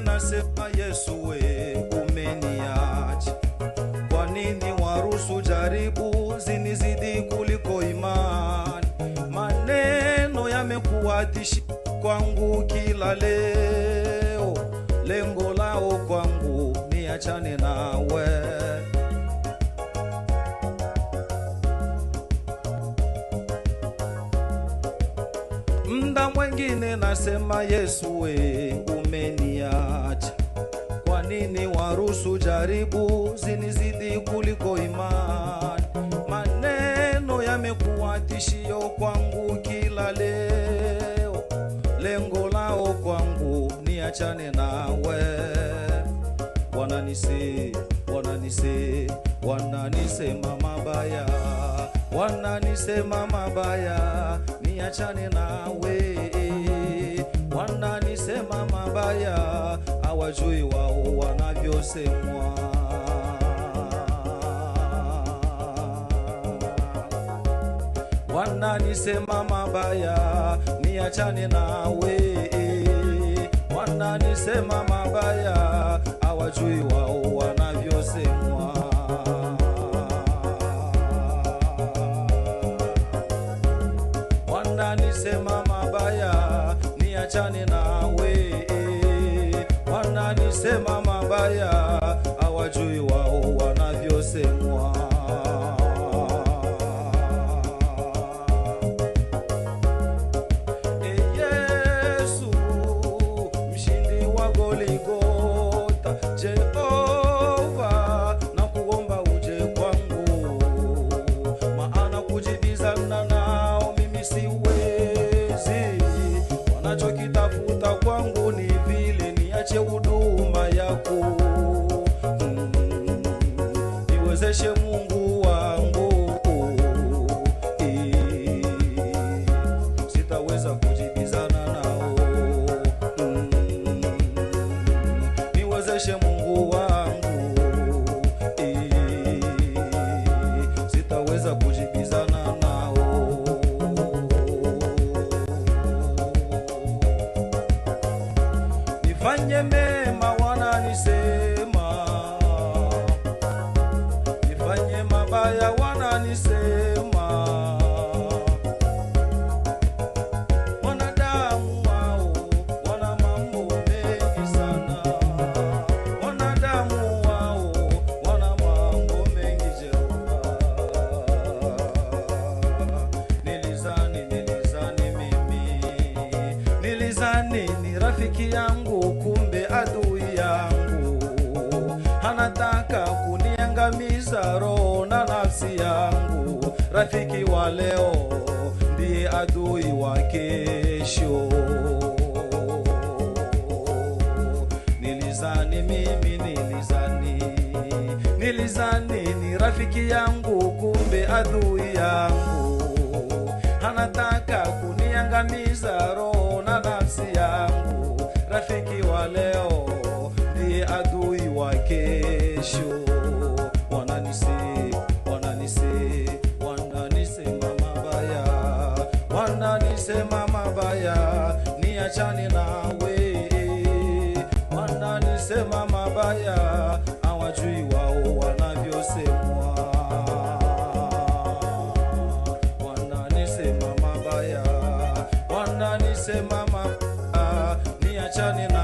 Nasema Yesu we umeniacha, kwa nini waruhusu jaribu zinizidi kuliko imani? Maneno yamekuwa tishi kwangu kila leo, lengo lao kwangu niachane nawe. Mda mwengine nasema Yesu we umeniacha, kwa nini waruhusu jaribu zinizidi kuliko imani? Maneno yamekuwa tishio kwangu kila leo, lengo lao kwangu niachane nawe. Wananisema mabaya, wananisema mabaya, niachane nawe. Wananisema mabaya, hawajui wao wanavyosemwa. Wananisema mabaya, niachane nawe. Wananisema mabaya, hawajui wao wanavyosemwa. Wananisema mabaya, niachane nawe. Wananisema mabaya, hawajui wao wanavyosemwa. Yesu mshindi wa Goligota, Jehova nakuomba uje kwangu, maana kujibizana nao mimi siwezi. Wanachokitafuta kwangu ni vile niache huduma yako. Niwezeshe Mungu wangu, sitaweza kujibizana nao. Niwezeshe Mungu wangu, sitaweza kujibizana nao. Nifanye mema wananisema, nifanye mabaya wananisema. Wanadamu wao wana mambo mengi sana, wanadamu wao wana mambo mengi. Jehova, nilizani ni rafiki yangu, kumbe adui yangu. Anataka kuniangamiza roho na nafsi yangu. Rafiki wa leo ndiye adui wa kesho. Nilizani ni rafiki yangu, kumbe adui yangu. Anataka kuniangamiza roho na nafsi yangu. Rafiki wa leo ndiye adui wa kesho. Wananisema mabaya, wananisema mabaya, niachane nawe. Wananisema mabaya, hawajui wao wanavyosemwa. Wananisema mabaya, wananisema mabaya, niachane nawe.